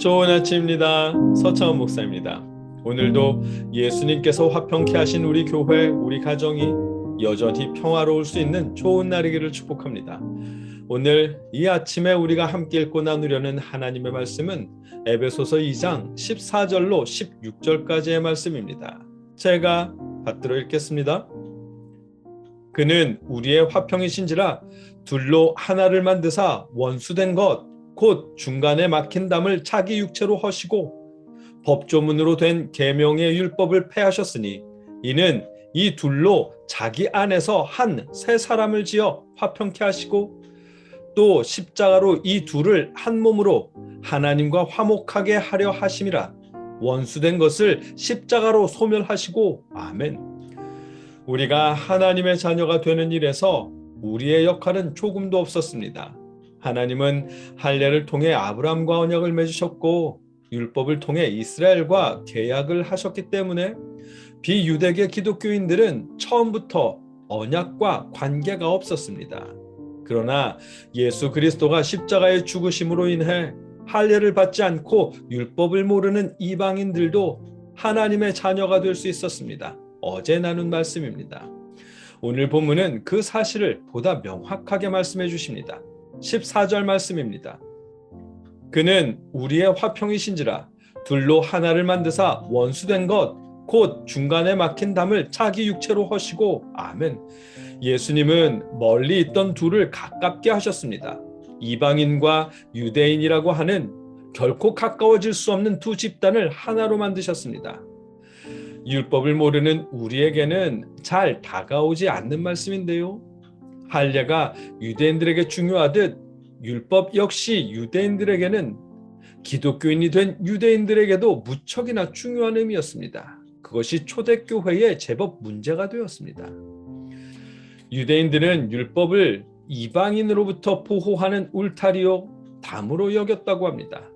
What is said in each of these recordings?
좋은 아침입니다. 서창원 목사입니다. 오늘도 예수님께서 화평케 하신 우리 교회, 우리 가정이 여전히 평화로울 수 있는 좋은 날이기를 축복합니다. 오늘 이 아침에 우리가 함께 읽고 나누려는 하나님의 말씀은 에베소서 2장 14절로 16절까지의 말씀입니다. 제가 받들어 읽겠습니다. 그는 우리의 화평이신지라 둘로 하나를 만드사 원수된 것 곧 중간에 막힌 담을 자기 육체로 허시고 법조문으로 된 계명의 율법을 폐하셨으니 이는 이 둘로 자기 안에서 한 새 사람을 지어 화평케 하시고 또 십자가로 이 둘을 한 몸으로 하나님과 화목하게 하려 하심이라. 원수된 것을 십자가로 소멸하시고. 아멘. 우리가 하나님의 자녀가 되는 일에서 우리의 역할은 조금도 없었습니다. 하나님은 할례를 통해 아브라함과 언약을 맺으셨고 율법을 통해 이스라엘과 계약을 하셨기 때문에 비유대계 기독교인들은 처음부터 언약과 관계가 없었습니다. 그러나 예수 그리스도가 십자가의 죽으심으로 인해 할례를 받지 않고 율법을 모르는 이방인들도 하나님의 자녀가 될 수 있었습니다. 어제 나눈 말씀입니다. 오늘 본문은 그 사실을 보다 명확하게 말씀해 주십니다. 14절 말씀입니다. 그는 우리의 화평이신지라 둘로 하나를 만드사 원수된 것 곧 중간에 막힌 담을 자기 육체로 허시고. 아멘. 예수님은 멀리 있던 둘을 가깝게 하셨습니다. 이방인과 유대인이라고 하는 결코 가까워질 수 없는 두 집단을 하나로 만드셨습니다. 율법을 모르는 우리에게는 잘 다가오지 않는 말씀인데요. 할례가 유대인들에게 중요하듯 율법 역시 유대인들에게는 기독교인이 된 유대인들에게도 무척이나 중요한 의미였습니다. 그것이 초대교회에 제법 문제가 되었습니다. 유대인들은 율법을 이방인으로부터 보호하는 울타리요 담으로 여겼다고 합니다.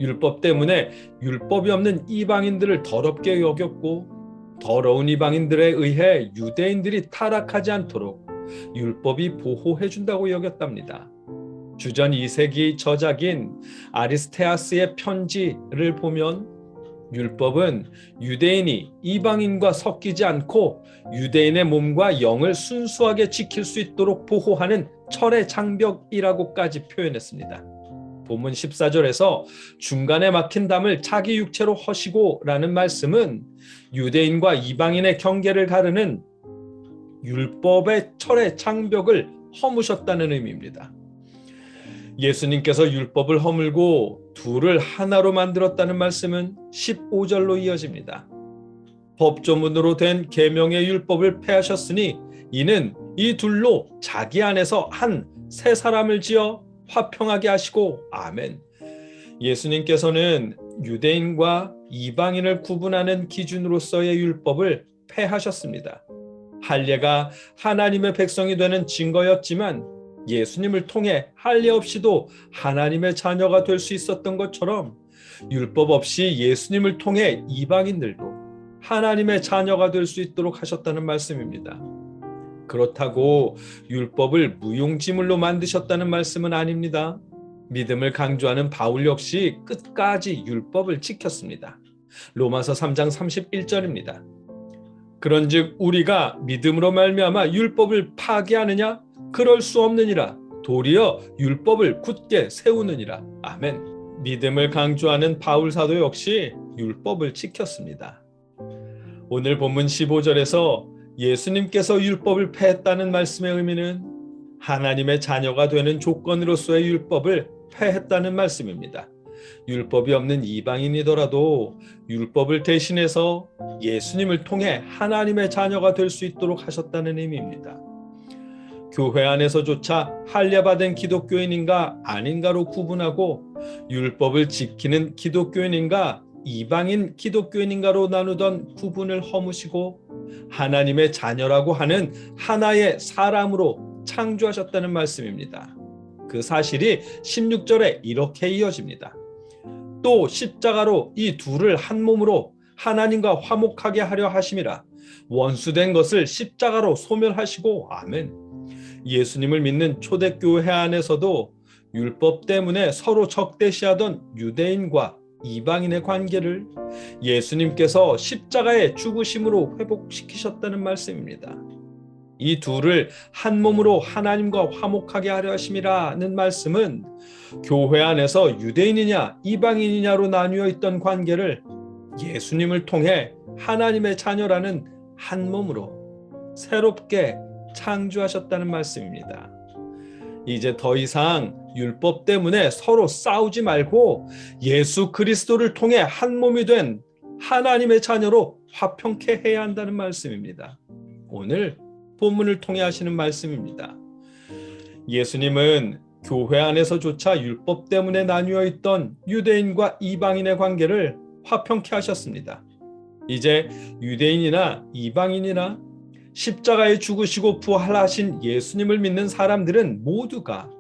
율법 때문에 율법이 없는 이방인들을 더럽게 여겼고 더러운 이방인들에 의해 유대인들이 타락하지 않도록 율법이 보호해준다고 여겼답니다. 주전 2세기 저작인 아리스테아스의 편지를 보면 율법은 유대인이 이방인과 섞이지 않고 유대인의 몸과 영을 순수하게 지킬 수 있도록 보호하는 철의 장벽이라고까지 표현했습니다. 본문 14절에서 중간에 막힌 담을 자기 육체로 허시고 라는 말씀은 유대인과 이방인의 경계를 가르는 율법의 철의 장벽을 허무셨다는 의미입니다. 예수님께서 율법을 허물고 둘을 하나로 만들었다는 말씀은 15절로 이어집니다. 법조문으로 된 계명의 율법을 폐하셨으니 이는 이 둘로 자기 안에서 한 새 사람을 지어 화평하게 하시고. 아멘. 예수님께서는 유대인과 이방인을 구분하는 기준으로서의 율법을 폐하셨습니다. 할례가 하나님의 백성이 되는 증거였지만 예수님을 통해 할례 없이도 하나님의 자녀가 될 수 있었던 것처럼 율법 없이 예수님을 통해 이방인들도 하나님의 자녀가 될 수 있도록 하셨다는 말씀입니다. 그렇다고 율법을 무용지물로 만드셨다는 말씀은 아닙니다. 믿음을 강조하는 바울 역시 끝까지 율법을 지켰습니다. 로마서 3장 31절입니다. 그런즉 우리가 믿음으로 말미암아 율법을 파기하느냐? 그럴 수 없느니라. 도리어 율법을 굳게 세우느니라. 아멘. 믿음을 강조하는 바울 사도 역시 율법을 지켰습니다. 오늘 본문 15절에서 예수님께서 율법을 폐했다는 말씀의 의미는 하나님의 자녀가 되는 조건으로서의 율법을 폐했다는 말씀입니다. 율법이 없는 이방인이더라도 율법을 대신해서 예수님을 통해 하나님의 자녀가 될 수 있도록 하셨다는 의미입니다. 교회 안에서조차 할례받은 기독교인인가 아닌가로 구분하고 율법을 지키는 기독교인인가 이방인 기독교인인가로 나누던 구분을 허무시고 하나님의 자녀라고 하는 하나의 사람으로 창조하셨다는 말씀입니다. 그 사실이 16절에 이렇게 이어집니다. 또 십자가로 이 둘을 한 몸으로 하나님과 화목하게 하려 하심이라. 원수된 것을 십자가로 소멸하시고. 아멘. 예수님을 믿는 초대교회 안에서도 율법 때문에 서로 적대시하던 유대인과 이방인의 관계를 예수님께서 십자가의 죽으심으로 회복시키셨다는 말씀입니다. 이 둘을 한 몸으로 하나님과 화목하게 하려 하심이라는 말씀은 교회 안에서 유대인이냐 이방인이냐로 나뉘어 있던 관계를 예수님을 통해 하나님의 자녀라는 한 몸으로 새롭게 창조하셨다는 말씀입니다. 이제 더 이상 율법 때문에 서로 싸우지 말고 예수 그리스도를 통해 한 몸이 된 하나님의 자녀로 화평케 해야 한다는 말씀입니다. 오늘 본문을 통해 하시는 말씀입니다. 예수님은 교회 안에서조차 율법 때문에 나뉘어 있던 유대인과 이방인의 관계를 화평케 하셨습니다. 이제 유대인이나 이방인이나 십자가에 죽으시고 부활하신 예수님을 믿는 사람들은 모두가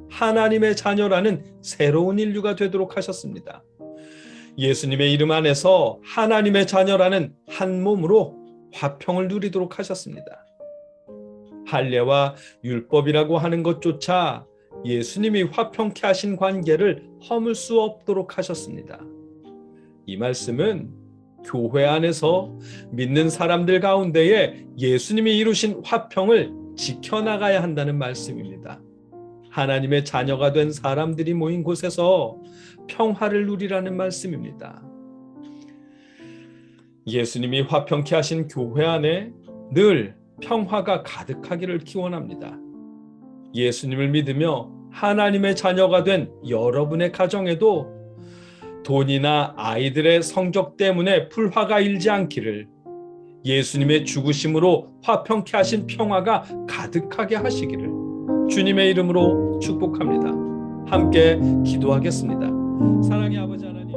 하나님의 자녀라는 새로운 인류가 되도록 하셨습니다. 예수님의 이름 안에서 하나님의 자녀라는 한 몸으로 화평을 누리도록 하셨습니다. 할례와 율법이라고 하는 것조차 예수님이 화평케 하신 관계를 허물 수 없도록 하셨습니다. 이 말씀은 교회 안에서 믿는 사람들 가운데에 예수님이 이루신 화평을 지켜나가야 한다는 말씀입니다. 하나님의 자녀가 된 사람들이 모인 곳에서 평화를 누리라는 말씀입니다. 예수님이 화평케 하신 교회 안에 늘 평화가 가득하기를 기원합니다. 예수님을 믿으며 하나님의 자녀가 된 여러분의 가정에도 돈이나 아이들의 성적 때문에 불화가 일지 않기를 예수님의 죽으심으로 화평케 하신 평화가 가득하게 하시기를 주님의 이름으로 축복합니다. 함께 기도하겠습니다. 사랑의 아버지 하나님,